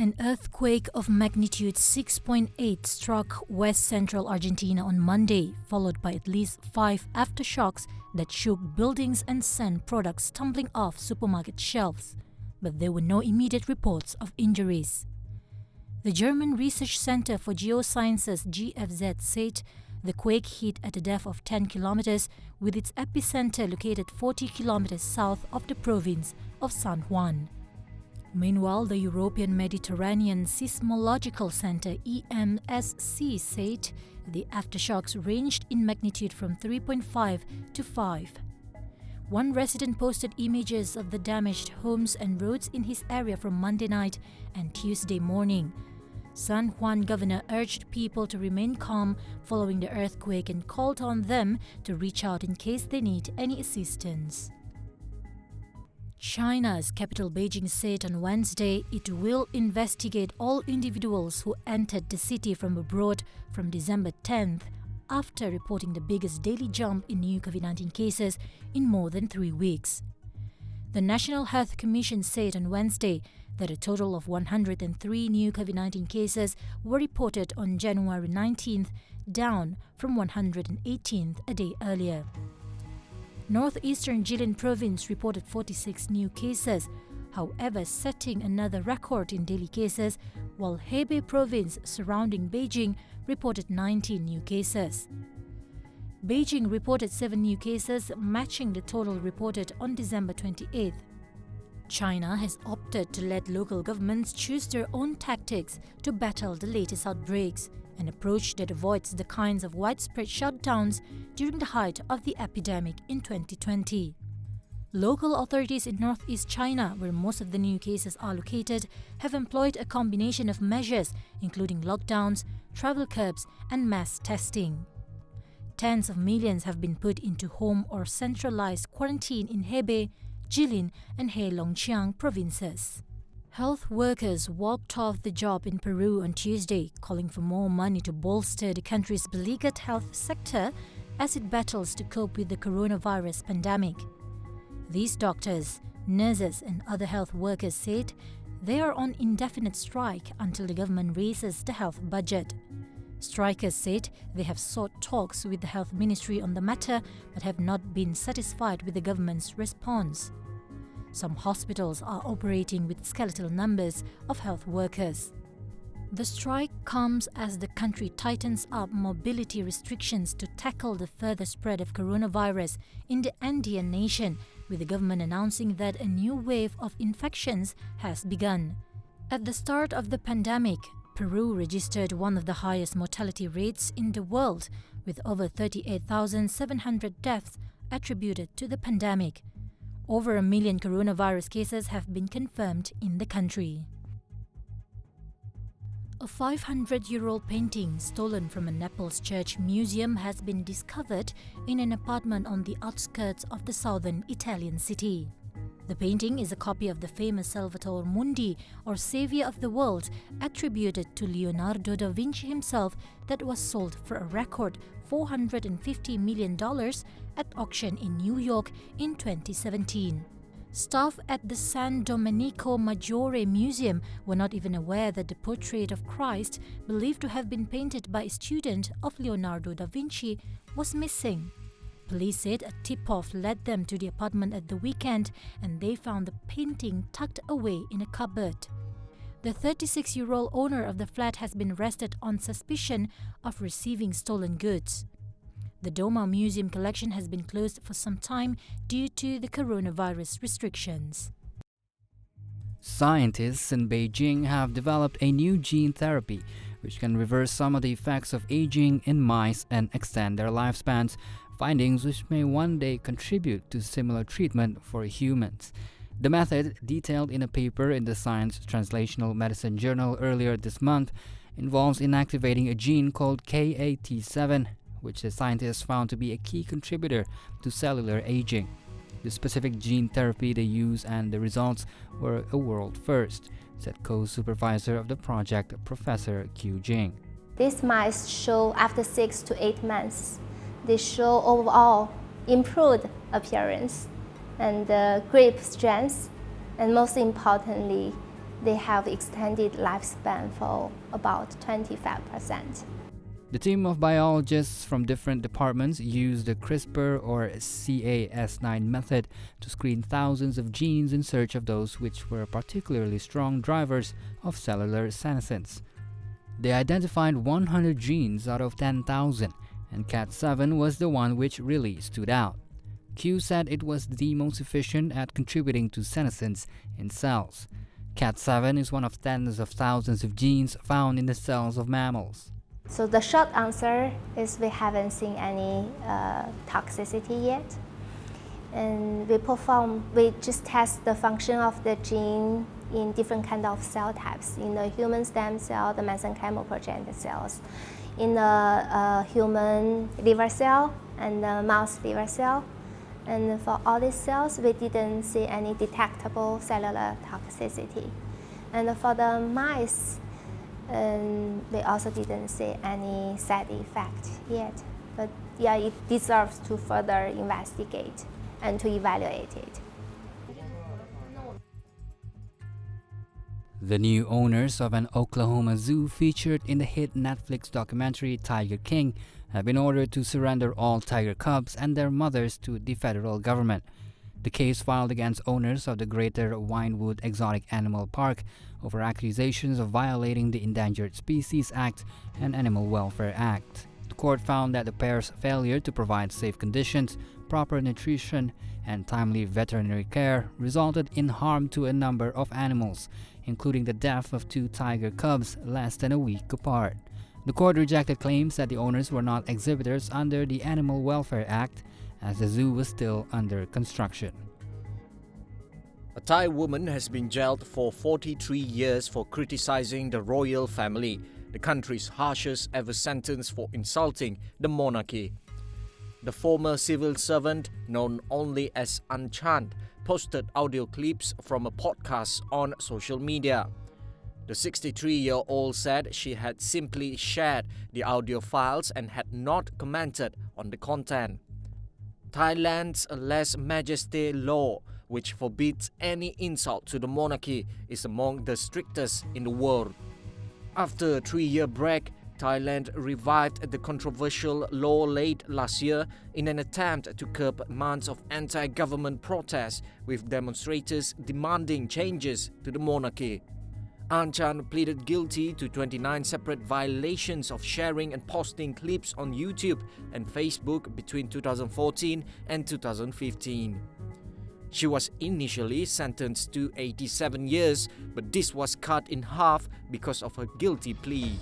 An earthquake of magnitude 6.8 struck west central Argentina on Monday, followed by at least 5 aftershocks that shook buildings and sent products tumbling off supermarket shelves. But there were no immediate reports of injuries. The German Research Center for Geosciences GFZ said the quake hit at a depth of 10 kilometers, with its epicenter located 40 kilometers south of the province of San Juan. Meanwhile, the European Mediterranean Seismological Center EMSC said the aftershocks ranged in magnitude from 3.5 to 5. One resident posted images of the damaged homes and roads in his area from Monday night and Tuesday morning. San Juan governor urged people to remain calm following the earthquake and called on them to reach out in case they need any assistance. China's capital Beijing said on Wednesday it will investigate all individuals who entered the city from abroad from December 10th after reporting the biggest daily jump in new COVID-19 cases in more than 3 weeks. The National Health Commission said on Wednesday that a total of 103 new COVID-19 cases were reported on January 19th, down from 118th a day earlier. Northeastern Jilin province reported 46 new cases, however setting another record in daily cases, while Hebei province surrounding Beijing reported 19 new cases. Beijing reported 7 new cases, matching the total reported on December 28th. China has opted to let local governments choose their own tactics to battle the latest outbreaks, an approach that avoids the kinds of widespread shutdowns during the height of the epidemic in 2020. Local authorities in northeast China, where most of the new cases are located, have employed a combination of measures, including lockdowns, travel curbs, and mass testing. Tens of millions have been put into home or centralized quarantine in Hebei, Jilin, and Heilongjiang provinces. Health workers walked off the job in Peru on Tuesday, calling for more money to bolster the country's beleaguered health sector as it battles to cope with the coronavirus pandemic. These doctors, nurses, and other health workers said they are on indefinite strike until the government raises the health budget. Strikers said they have sought talks with the health ministry on the matter but have not been satisfied with the government's response. Some hospitals are operating with skeletal numbers of health workers. The strike comes as the country tightens up mobility restrictions to tackle the further spread of coronavirus in the Andean nation, with the government announcing that a new wave of infections has begun. At the start of the pandemic, Peru registered one of the highest mortality rates in the world, with over 38,700 deaths attributed to the pandemic. Over 1 million coronavirus cases have been confirmed in the country. A 500-year-old painting stolen from a Naples church museum has been discovered in an apartment on the outskirts of the southern Italian city. The painting is a copy of the famous Salvator Mundi, or Savior of the World, attributed to Leonardo da Vinci himself, that was sold for a record $450 million at auction in New York in 2017. Staff at the San Domenico Maggiore Museum were not even aware that the portrait of Christ, believed to have been painted by a student of Leonardo da Vinci, was missing. Police said a tip-off led them to the apartment at the weekend and they found the painting tucked away in a cupboard. The 36-year-old owner of the flat has been arrested on suspicion of receiving stolen goods. The Doma Museum collection has been closed for some time due to the coronavirus restrictions. Scientists in Beijing have developed a new gene therapy which can reverse some of the effects of aging in mice and extend their lifespans, findings which may one day contribute to similar treatment for humans. The method, detailed in a paper in the Science Translational Medicine Journal earlier this month, involves inactivating a gene called KAT7, which the scientists found to be a key contributor to cellular aging. The specific gene therapy they use and the results were a world first, said co-supervisor of the project, Professor Q Jing. These mice show after 6 to 8 months, they show overall improved appearance and grip strength, and most importantly, they have extended lifespan for about 25%. The team of biologists from different departments used the CRISPR or Cas9 method to screen thousands of genes in search of those which were particularly strong drivers of cellular senescence. They identified 100 genes out of 10,000, and Cat7 was the one which really stood out. Q said it was the most efficient at contributing to senescence in cells. Cat7 is one of tens of thousands of genes found in the cells of mammals. So the short answer is we haven't seen any toxicity yet. And we just test the function of the gene in different kind of cell types, in the human stem cell, the mesenchymal progenitor cells, in the human liver cell and the mouse liver cell. And for all these cells, we didn't see any detectable cellular toxicity. And for the mice, we also didn't see any side effect yet. But yeah, it deserves to further investigate and to evaluate it. The new owners of an Oklahoma zoo featured in the hit Netflix documentary Tiger King have been ordered to surrender all tiger cubs and their mothers to the federal government. The case filed against owners of the Greater Winewood Exotic Animal Park over accusations of violating the Endangered Species Act and Animal Welfare Act. The court found that the pair's failure to provide safe conditions, proper nutrition, and timely veterinary care resulted in harm to a number of animals, including the death of 2 tiger cubs less than a week apart. The court rejected claims that the owners were not exhibitors under the Animal Welfare Act, as the zoo was still under construction. A Thai woman has been jailed for 43 years for criticizing the royal family, the country's harshest ever sentence for insulting the monarchy. The former civil servant, known only as Anchan, posted audio clips from a podcast on social media. The 63-year-old said she had simply shared the audio files and had not commented on the content. Thailand's lèse majesté law, which forbids any insult to the monarchy, is among the strictest in the world. After a 3-year break, Thailand revived the controversial law late last year in an attempt to curb months of anti-government protests, with demonstrators demanding changes to the monarchy. Anchan pleaded guilty to 29 separate violations of sharing and posting clips on YouTube and Facebook between 2014 and 2015. She was initially sentenced to 87 years, but this was cut in half because of her guilty plea.